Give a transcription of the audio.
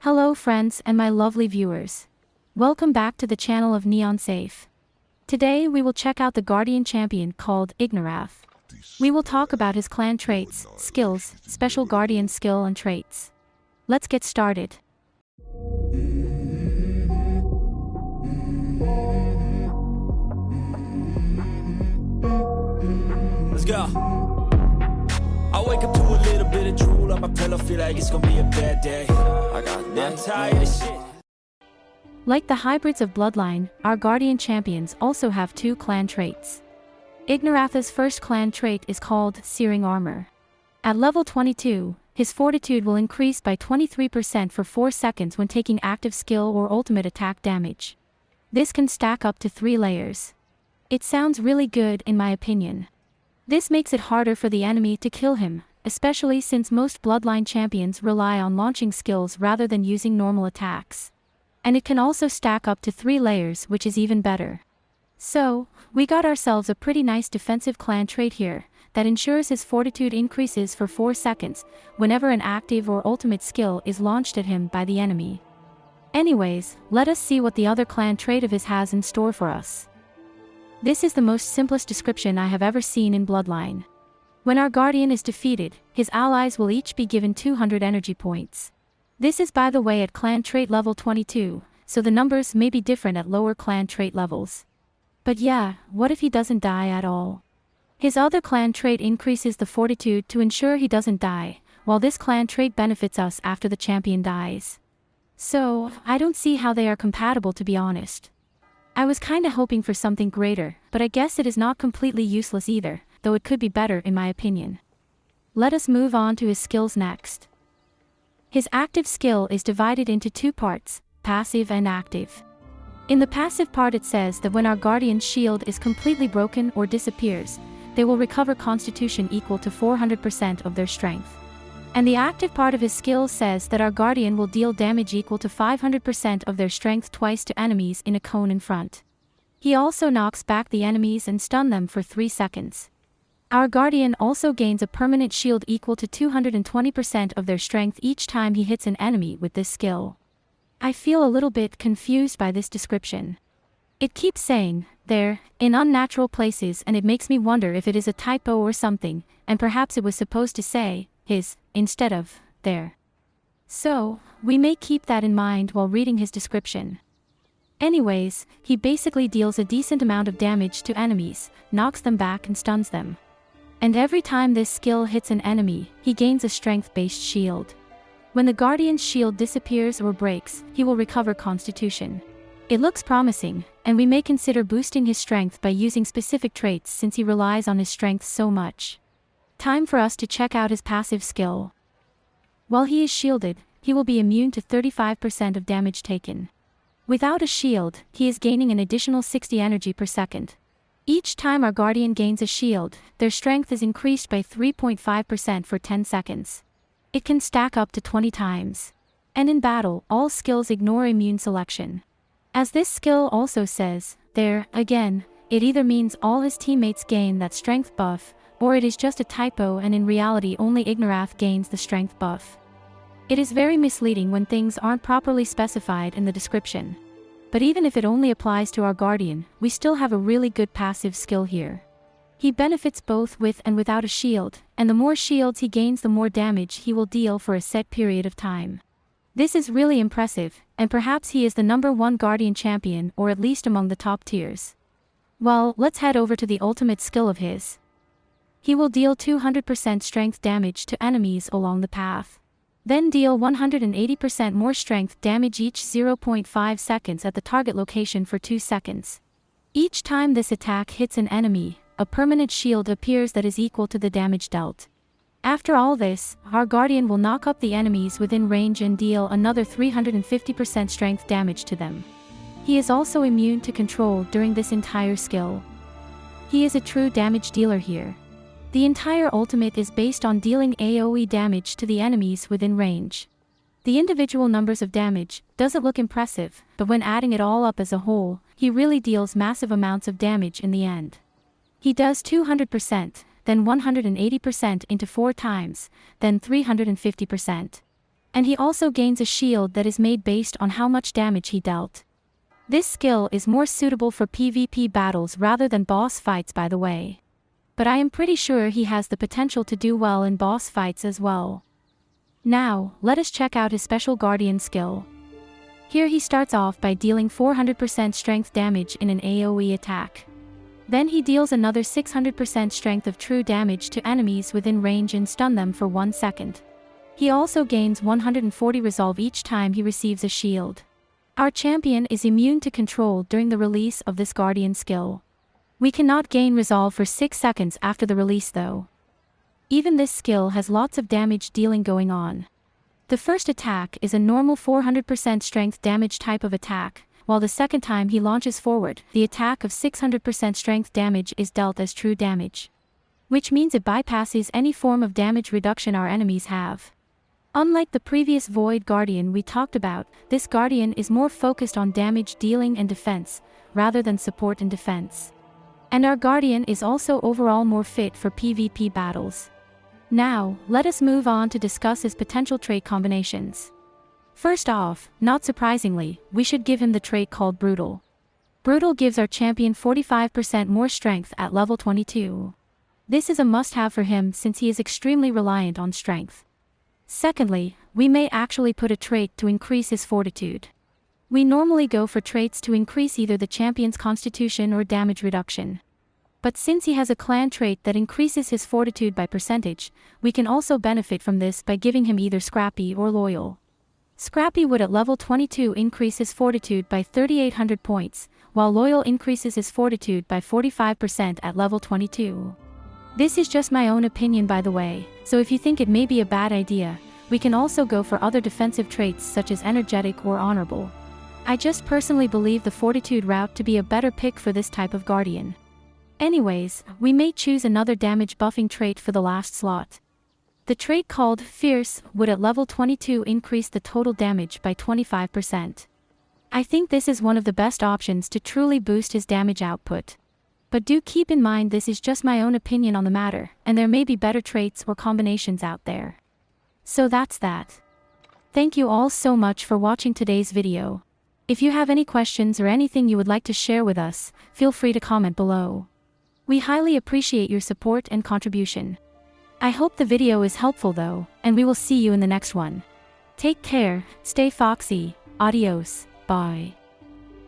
Hello friends and my lovely viewers. Welcome back to the channel of Neon Safe. Today we will check out the Guardian champion called Ignarath. We will talk about his clan traits, skills, special Guardian skill and traits. Let's get started. Let's go. I wake up to a little bit of drool on my pillow, feel like it's gonna be a bad day. I'm tired of shit. Like the hybrids of Bloodline, our Guardian champions also have two clan traits. Ignarath's first clan trait is called Searing Armor. At level 22, his fortitude will increase by 23% for 4 seconds when taking active skill or ultimate attack damage. This can stack up to 3 layers. It sounds really good in my opinion. This makes it harder for the enemy to kill him, especially since most Bloodline champions rely on launching skills rather than using normal attacks. And it can also stack up to 3 layers, which is even better. So, we got ourselves a pretty nice defensive clan trait here, that ensures his fortitude increases for 4 seconds, whenever an active or ultimate skill is launched at him by the enemy. Anyways, let us see what the other clan trait of his has in store for us. This is the most simplest description I have ever seen in Bloodline. When our Guardian is defeated, his allies will each be given 200 energy points. This is by the way at clan trait level 22, so the numbers may be different at lower clan trait levels. But yeah, what if he doesn't die at all? His other clan trait increases the fortitude to ensure he doesn't die, while this clan trait benefits us after the champion dies. So, I don't see how they are compatible, to be honest. I was kinda hoping for something greater, but I guess it is not completely useless either, though it could be better in my opinion. Let us move on to his skills next. His active skill is divided into 2 parts, passive and active. In the passive part it says that when our Guardian's shield is completely broken or disappears, they will recover constitution equal to 400% of their strength. And the active part of his skill says that our Guardian will deal damage equal to 500% of their strength twice to enemies in a cone in front. He also knocks back the enemies and stun them for 3 seconds. Our Guardian also gains a permanent shield equal to 220% of their strength each time he hits an enemy with this skill. I feel a little bit confused by this description. It keeps saying, there, in unnatural places, and it makes me wonder if it is a typo or something, and perhaps it was supposed to say, his, instead of, there. So, we may keep that in mind while reading his description. Anyways, he basically deals a decent amount of damage to enemies, knocks them back and stuns them. And every time this skill hits an enemy, he gains a strength-based shield. When the Guardian's shield disappears or breaks, he will recover constitution. It looks promising, and we may consider boosting his strength by using specific traits since he relies on his strength so much. Time for us to check out his passive skill. While he is shielded, he will be immune to 35% of damage taken. Without a shield, he is gaining an additional 60 energy per second. Each time our Guardian gains a shield, their strength is increased by 3.5% for 10 seconds. It can stack up to 20 times. And in battle, all skills ignore immune selection. As this skill also says, there, again, it either means all his teammates gain that strength buff, or it is just a typo and in reality only Ignarath gains the strength buff. It is very misleading when things aren't properly specified in the description. But even if it only applies to our Guardian, we still have a really good passive skill here. He benefits both with and without a shield, and the more shields he gains the more damage he will deal for a set period of time. This is really impressive, and perhaps he is the #1 Guardian champion or at least among the top tiers. Well, let's head over to the ultimate skill of his. He will deal 200% strength damage to enemies along the path. Then deal 180% more strength damage each 0.5 seconds at the target location for 2 seconds. Each time this attack hits an enemy, a permanent shield appears that is equal to the damage dealt. After all this, our Guardian will knock up the enemies within range and deal another 350% strength damage to them. He is also immune to control during this entire skill. He is a true damage dealer here. The entire ultimate is based on dealing AoE damage to the enemies within range. The individual numbers of damage doesn't look impressive, but when adding it all up as a whole, he really deals massive amounts of damage in the end. He does 200%, then 180% into 4 times, then 350%. And he also gains a shield that is made based on how much damage he dealt. This skill is more suitable for PvP battles rather than boss fights, by the way. But I am pretty sure he has the potential to do well in boss fights as well. Now, let us check out his special Guardian skill. Here he starts off by dealing 400% strength damage in an AoE attack. Then he deals another 600% strength of true damage to enemies within range and stun them for 1 second. He also gains 140 resolve each time he receives a shield. Our champion is immune to control during the release of this Guardian skill. We cannot gain resolve for 6 seconds after the release though. Even this skill has lots of damage dealing going on. The first attack is a normal 400% strength damage type of attack, while the second time he launches forward, the attack of 600% strength damage is dealt as true damage. Which means it bypasses any form of damage reduction our enemies have. Unlike the previous Void Guardian we talked about, this Guardian is more focused on damage dealing and defense, rather than support and defense. And our Guardian is also overall more fit for PvP battles. Now, let us move on to discuss his potential trait combinations. First off, not surprisingly, we should give him the trait called Brutal. Brutal gives our champion 45% more strength at level 22. This is a must-have for him since he is extremely reliant on strength. Secondly, we may actually put a trait to increase his fortitude. We normally go for traits to increase either the champion's constitution or damage reduction. But since he has a clan trait that increases his fortitude by percentage, we can also benefit from this by giving him either Scrappy or Loyal. Scrappy would at level 22 increase his fortitude by 3800 points, while Loyal increases his fortitude by 45% at level 22. This is just my own opinion by the way, so if you think it may be a bad idea, we can also go for other defensive traits such as Energetic or Honorable. I just personally believe the Fortitude route to be a better pick for this type of Guardian. Anyways, we may choose another damage buffing trait for the last slot. The trait called Fierce would at level 22 increase the total damage by 25%. I think this is one of the best options to truly boost his damage output. But do keep in mind this is just my own opinion on the matter, and there may be better traits or combinations out there. So that's that. Thank you all so much for watching today's video. If you have any questions or anything you would like to share with us, feel free to comment below. We highly appreciate your support and contribution. I hope the video is helpful though, and we will see you in the next one. Take care, stay foxy, adios, bye.